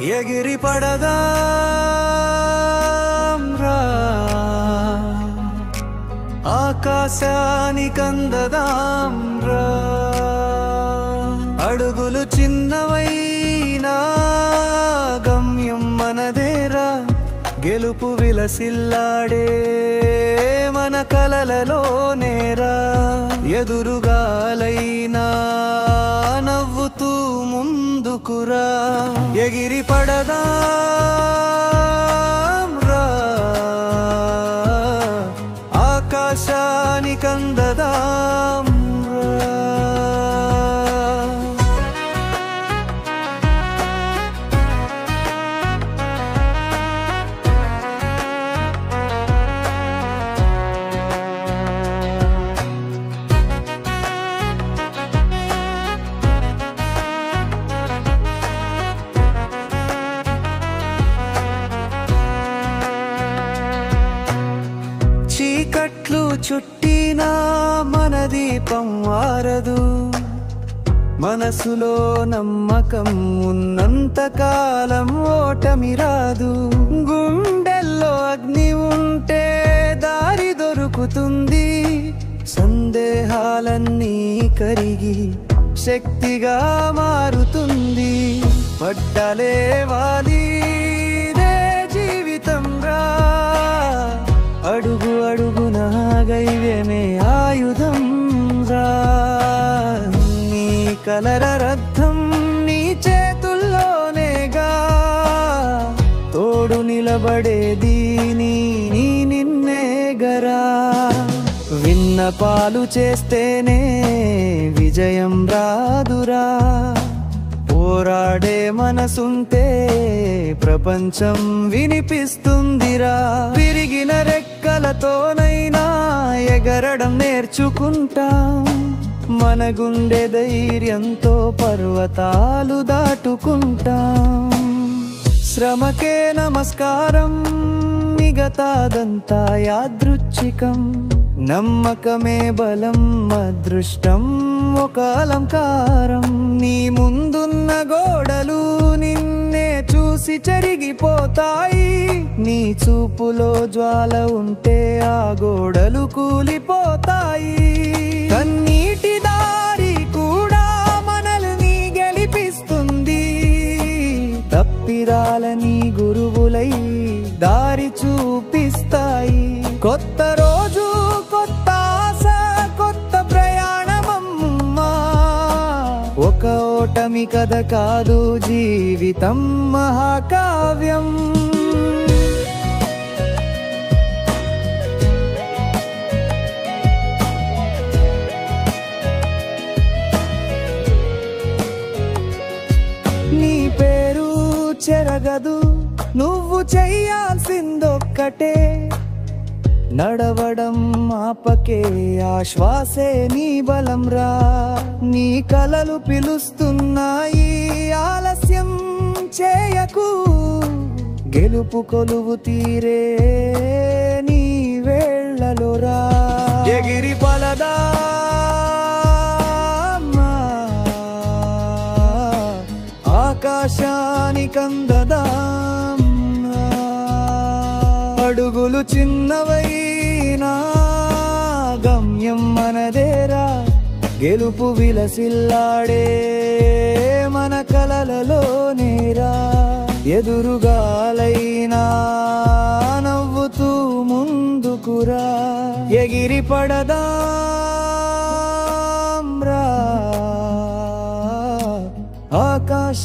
ఎగిరి పడదాం రా ఆకాశానికందదాం రా అడుగులు చిన్నవైనా గమ్యం మనదేరా గెలుపు విలసిల్లాడే మన కలలలోనేరా ఎదురుగాలైనా నవ్వుతూ ముందుకురా ఎగిరి పడదాం రా ఆకాశానికందదాం చీకట్లు చుట్టినా మన దీపం వారదు మనసులో నమ్మకం ఉన్నంత కాలం ఓటమి రాదు గుండెల్లో అగ్ని ఉంటే దారి దొరుకుతుంది సందేహాలన్నీ కరిగి శక్తిగా మారుతుంది పడ్డలే వాలిదే జీవితం రా అడుగు అడుగున గైవ్యమే ఆయుధం రా నీ కలరర్థం నీ చేతుల్లోనేగా తోడు నిలబడేది నీ నిన్నే గరా విన్నపాలు చేస్తేనే విజయం రాదురా పోరాడే మనసుంటే ప్రపంచం వినిపిస్తుందిరా విరిగిన రెక్కలతోనైనా ఎగరడం నేర్చుకుంటాం మన గుండె ధైర్యంతో పర్వతాలు దాటుకుంటాం శ్రమకే నమస్కారం మిగతాదంతా యాదృచ్ఛికం నమ్మకమే బలం అదృష్టం ఒక అలంకారం నీ ముందున్న గోడలు నిన్నే చూసి చెరిగిపోతాయి నీ చూపులో జ్వాల ఉంటే ఆ గోడలు కూలిపోతాయి కన్నీటి దారి కూడా మనల్ని గెలిపిస్తుంది తప్పిరాలని గురువులై దారి చూపిస్తాయి కొత్త రోజు కొత్త ఆశ కొత్త ప్రయాణమమ్మా ఒక ఓటమి కథ కాదు జీవితం మహాకావ్యం నీ పేరు చెరగదు నువ్వు చెయ్యాల్సిందొక్కటే నడవడం ఆపకే ఆశ్వాసే నీ బలం రా నీ కలలు పిలుస్తున్నాయి ఆలస్యం చేయకు గెలుపు కొలువు తీరే నీ వేళ్ళలో రా ఎగిరి పలదా ఆకాశానికందదాం అడుగులు చిన్నవైనా గమ్యం మనదేరా గెలుపు విలసిల్లాడే మన కలలలోనేరా ఎదురుగాలైనా నవ్వుతూ ముందుకురా ఎగిరి పడదాం రా ఆకాశానికందదాం